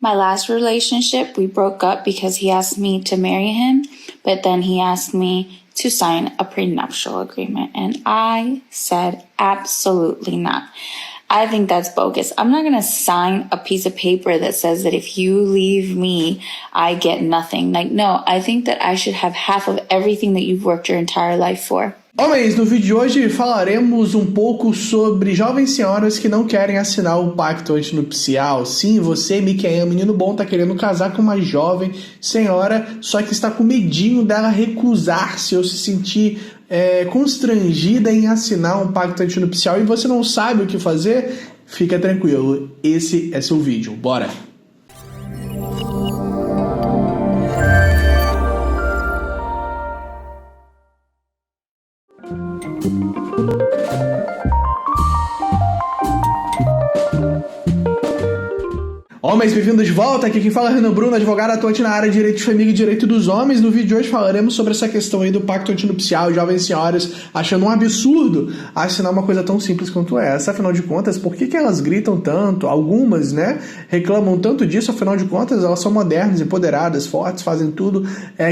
My last relationship, we broke up because he asked me to marry him, but then he asked me to sign a prenuptial agreement, and I said absolutely not. I think that's bogus. I'm not going to sign a piece of paper that says that if you leave me, I get nothing. Like, no, I think that I should have half of everything that you've worked your entire life for. Homens, no vídeo de hoje falaremos um pouco sobre jovens senhoras que não querem assinar o pacto antinupcial. Sim, você, Miquel, menino bom, tá querendo casar com uma jovem senhora, só que está com medinho dela recusar-se ou se sentir constrangida em assinar um pacto antinupcial e você não sabe o que fazer. Fica tranquilo, esse é seu vídeo. Bora! Homens, bem-vindos de volta, aqui quem fala é Renan Bruno, advogado atuante na área de Direito de Família e Direito dos Homens. No vídeo de hoje falaremos sobre essa questão aí do pacto antinupcial, jovens senhoras achando um absurdo assinar uma coisa tão simples quanto essa. Afinal de contas, por que elas gritam tanto? Algumas, né, reclamam tanto disso, afinal de contas elas são modernas, empoderadas, fortes, fazem tudo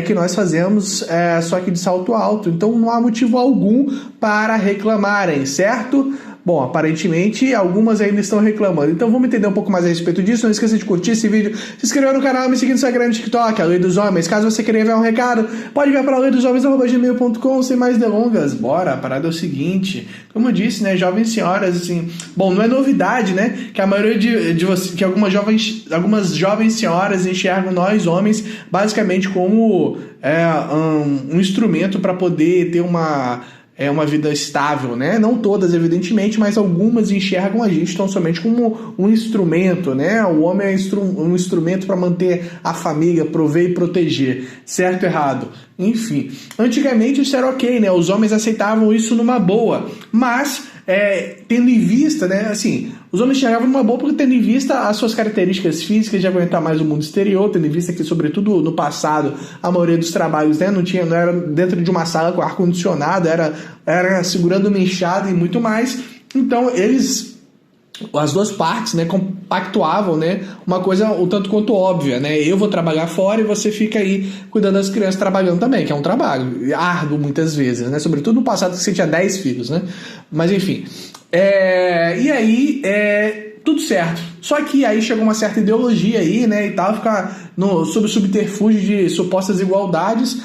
que nós fazemos, só que de salto alto. Então não há motivo algum para reclamarem, certo? Bom, aparentemente algumas ainda estão reclamando. Então vamos entender um pouco mais a respeito disso. Não esqueça de curtir esse vídeo, se inscrever no canal, me seguir no Instagram e no TikTok, a Lei dos Homens. Caso você queira enviar um recado, pode enviar para leidosomens@gmail.com. Sem mais delongas, bora. A parada é o seguinte, como eu disse, né, jovens senhoras, assim, bom, não é novidade, né, que a maioria de vocês, que algumas jovens senhoras enxergam nós homens basicamente como um instrumento para poder ter uma vida estável, né? Não todas, evidentemente, mas algumas enxergam a gente tão somente como um instrumento, né? O homem é um instrumento para manter a família, prover e proteger, certo ou errado? Enfim, antigamente isso era ok, né? Os homens aceitavam isso numa boa, mas tendo em vista, né, assim, os homens chegavam numa boa porque tendo em vista as suas características físicas de aguentar mais o mundo exterior, tendo em vista que, sobretudo no passado, a maioria dos trabalhos, né, não era dentro de uma sala com ar-condicionado, era segurando uma enxada e muito mais. Então as duas partes, né, compactuavam, né, uma coisa o tanto quanto óbvia, né, eu vou trabalhar fora e você fica aí cuidando das crianças trabalhando também, que é um trabalho árduo muitas vezes, né, sobretudo no passado que você tinha 10 filhos, né, mas enfim, e aí tudo certo, só que aí chegou uma certa ideologia aí, né, e tal, sob o subterfúgio de supostas igualdades,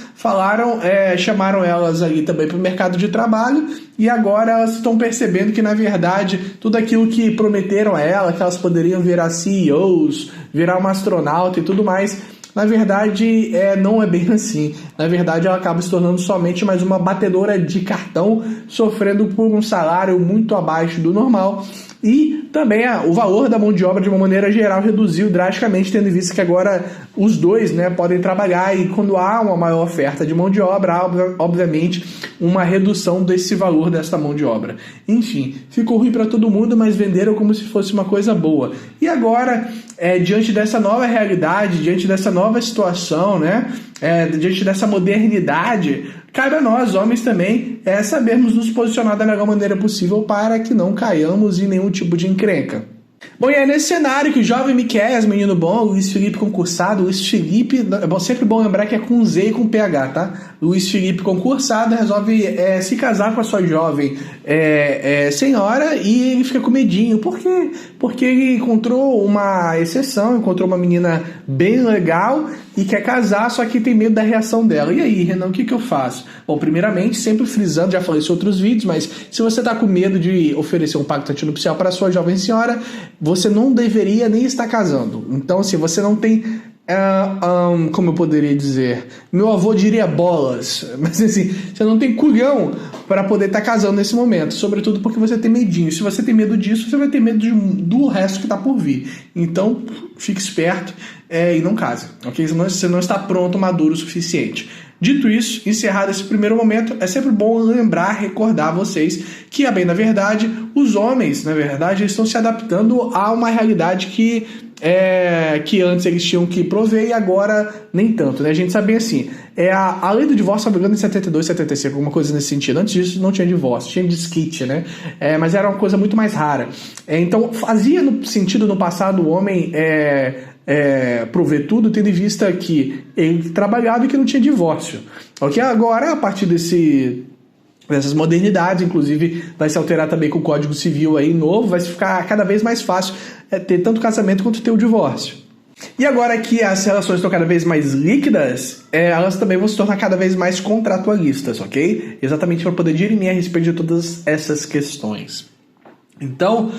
chamaram elas aí também para o mercado de trabalho, e agora elas estão percebendo que, na verdade, tudo aquilo que prometeram a ela, que elas poderiam virar CEOs, virar uma astronauta e tudo mais, na verdade não é bem assim. Na verdade ela acaba se tornando somente mais uma batedora de cartão, sofrendo por um salário muito abaixo do normal. E também o valor da mão de obra, de uma maneira geral, reduziu drasticamente, tendo em vista que agora os dois, né, podem trabalhar, e quando há uma maior oferta de mão de obra, há, obviamente, uma redução desse valor dessa mão de obra. Enfim, ficou ruim para todo mundo, mas venderam como se fosse uma coisa boa. E agora, diante dessa nova realidade, diante dessa nova situação, né, diante dessa modernidade, cabe a nós, homens também, sabermos nos posicionar da melhor maneira possível para que não caiamos em nenhum tipo de encrenca. Bom, e é nesse cenário que o jovem Miquel, menino bom, Luiz Felipe concursado, Luiz Felipe, sempre bom lembrar que é com Z e com PH, tá? Luiz Felipe concursado resolve se casar com a sua jovem senhora, e ele fica com medinho. Por quê? Porque ele encontrou uma exceção, encontrou uma menina bem legal e quer casar, só que tem medo da reação dela. E aí, Renan, o que eu faço? Bom, primeiramente, sempre frisando, já falei isso em outros vídeos, mas se você está com medo de oferecer um pacto antinupcial para a sua jovem senhora, você não deveria nem estar casando. Então, se você não tem como eu poderia dizer, meu avô diria bolas, mas assim, você não tem culhão para poder estar casando nesse momento, sobretudo porque você tem medinho. Se você tem medo disso, você vai ter medo do resto que está por vir. Então, fique esperto e não case, ok? Você não está pronto, maduro o suficiente. Dito isso, encerrado esse primeiro momento, é sempre bom lembrar, recordar vocês que, a bem da verdade, os homens, na verdade, estão se adaptando a uma realidade que antes eles tinham que prover e agora nem tanto, né? A gente sabe bem assim, a lei do divórcio, se não me engano, em 72, 75, alguma coisa nesse sentido. Antes disso não tinha divórcio, tinha desquite, né? Mas era uma coisa muito mais rara. Então fazia sentido no passado o homem prover tudo, tendo em vista que ele trabalhava e que não tinha divórcio. Ok? Agora, a partir dessas modernidades, inclusive vai se alterar também com o Código Civil aí novo, vai ficar cada vez mais fácil ter tanto casamento quanto ter o divórcio. E agora que as relações estão cada vez mais líquidas, elas também vão se tornar cada vez mais contratualistas, ok? Exatamente para poder dirimir a respeito de todas essas questões. Então,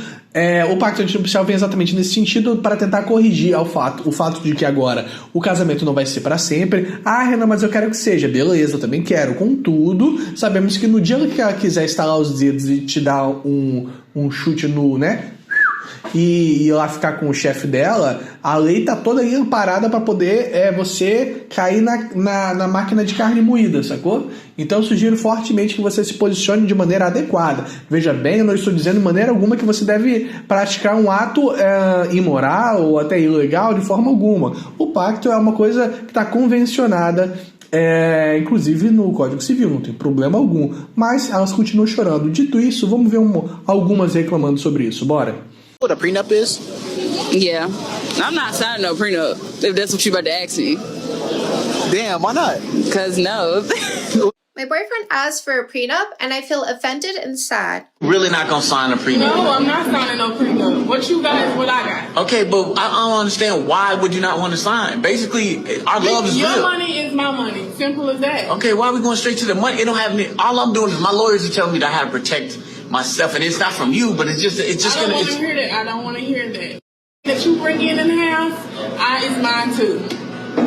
o pacto antinupcial vem exatamente nesse sentido para tentar corrigir o fato de que agora o casamento não vai ser para sempre. Ah, Renan, mas eu quero que seja. Beleza, eu também quero. Contudo, sabemos que no dia que ela quiser estalar os dedos e te dar um chute no, né? E ir lá ficar com o chefe dela, a lei tá toda aí amparada para poder você cair na máquina de carne moída, sacou? Então eu sugiro fortemente que você se posicione de maneira adequada. Veja bem, eu não estou dizendo de maneira alguma que você deve praticar um ato imoral ou até ilegal de forma alguma. O pacto é uma coisa que está convencionada, inclusive no Código Civil, não tem problema algum. Mas elas continuam chorando. Dito isso, vamos ver algumas reclamando sobre isso. Bora! What a prenup is? Yeah. I'm not signing no prenup if that's what you about to ask me. Damn, why not? Because no. My boyfriend asked for a prenup, and I feel offended and sad. Really not gonna sign a prenup? No, I'm not signing no prenup. What you got is what I got. Okay, but I don't understand why would you not want to sign? Basically, our love is Your real. money is my money. Simple as that. Okay, why are we going straight to the money? It don't have any. All I'm doing is my lawyers are telling me that I have to protect myself, and it's not from you, but it's just I don't want to hear that. I don't want to hear that. That you bring in the house, is mine too.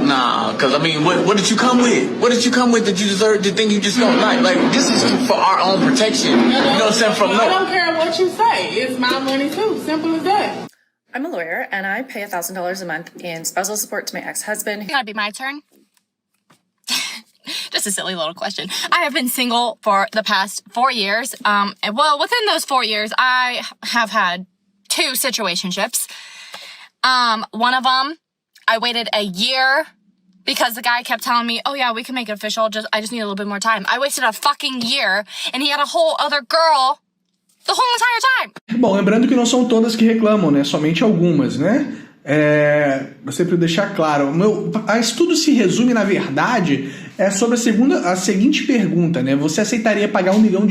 Nah, because I mean, what did you come with? What did you come with that you deserve to think you just don't like? Like, this is for our own protection. You know what I'm saying? I don't care what you say. It's my money too. Simple as that. I'm a lawyer, and I pay $1,000 a month in spousal support to my ex-husband. Gotta be my turn. Just a silly little question. I have been single for the past 4 years. And well, within those 4 years, I have had 2 situationships. One of them, I waited a year because the guy kept telling me, oh yeah, we can make it official. I just need a little bit more time. I wasted a fucking year and he had a whole other girl the whole entire time. Bom, lembrando que não são todas que reclamam, né? Somente algumas, né? Sempre deixar claro, tudo se resume, na verdade, sobre a seguinte pergunta, né? Você aceitaria pagar R$1 milhão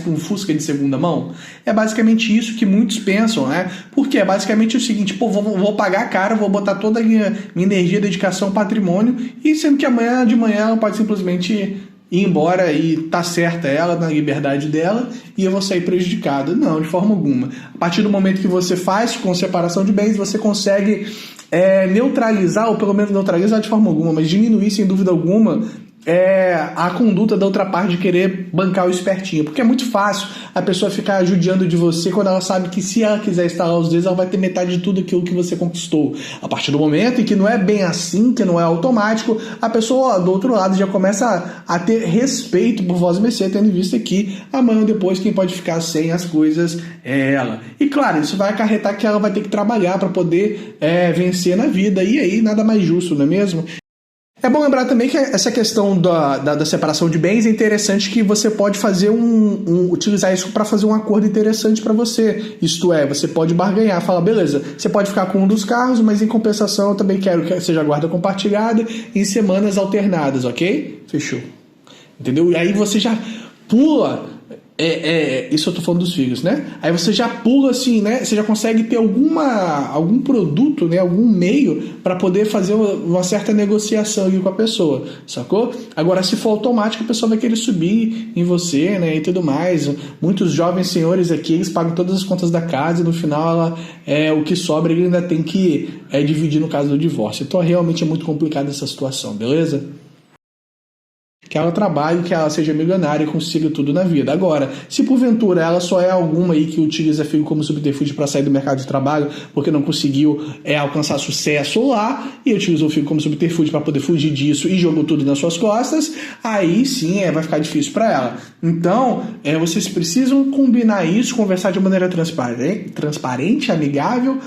por um Fusca de segunda mão? É basicamente isso que muitos pensam, né? Porque é basicamente o seguinte, vou pagar caro, vou botar toda a minha energia, dedicação, patrimônio, e sendo que amanhã de manhã ela pode simplesmente ir embora e tá certa ela na liberdade dela e eu vou sair prejudicado. Não, de forma alguma. A partir do momento que você faz com separação de bens, você consegue neutralizar, ou pelo menos neutralizar de forma alguma, mas diminuir sem dúvida alguma a conduta da outra parte de querer bancar o espertinho, porque é muito fácil a pessoa ficar judiando de você quando ela sabe que se ela quiser estalar os dedos, ela vai ter metade de tudo aquilo que você conquistou. A partir do momento em que não é bem assim, que não é automático, a pessoa do outro lado já começa a ter respeito por voz mercê, tendo em vista que amanhã ou depois quem pode ficar sem as coisas é ela. E claro, isso vai acarretar que ela vai ter que trabalhar para poder vencer na vida, e aí nada mais justo, não é mesmo? É bom lembrar também que essa questão da separação de bens é interessante, que você pode fazer utilizar isso para fazer um acordo interessante para você. Isto é, você pode barganhar, falar, beleza, você pode ficar com um dos carros, mas em compensação eu também quero que seja guarda compartilhada em semanas alternadas, ok? Fechou. Entendeu? E aí você já pula... isso eu tô falando dos filhos, né? Aí você já pula assim, né? Você já consegue ter algum produto, né? Algum meio para poder fazer uma certa negociação ali com a pessoa, sacou? Agora, se for automático, a pessoa vai querer subir em você, né? E tudo mais. Muitos jovens senhores aqui, eles pagam todas as contas da casa e no final o que sobra ele ainda tem que dividir no caso do divórcio. Então realmente é muito complicada essa situação, beleza? Que ela trabalhe, que ela seja milionária e consiga tudo na vida. Agora, se porventura ela só é alguma aí que utiliza filho como subterfúgio para sair do mercado de trabalho porque não conseguiu alcançar sucesso lá e utilizou o filho como subterfúgio para poder fugir disso e jogou tudo nas suas costas, aí sim vai ficar difícil para ela. Então, vocês precisam combinar isso, conversar de maneira transparente, amigável,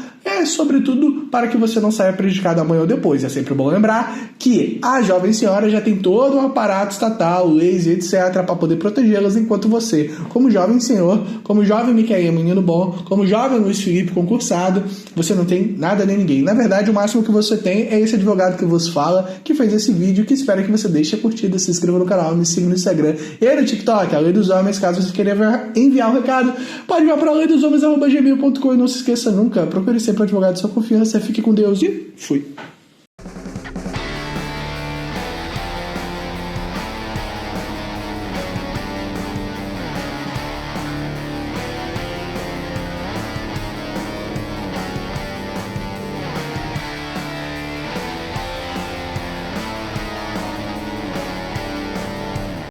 sobretudo para que você não saia prejudicado amanhã ou depois. É sempre bom lembrar que a jovem senhora já tem todo um aparato estatal, leis e etc. para poder protegê-las, enquanto você, como jovem senhor, como jovem Micael menino bom, como jovem Luiz Felipe concursado, você não tem nada nem ninguém. Na verdade, o máximo que você tem é esse advogado que vos fala, que fez esse vídeo, que espero que você deixe a curtida, se inscreva no canal, me siga no Instagram e no TikTok, a Lei dos Homens. Caso você queira enviar um recado, pode enviar para leidosHomens@gmail.com e não se esqueça nunca, procure sempre um advogado de sua confiança. Fique com Deus e fui.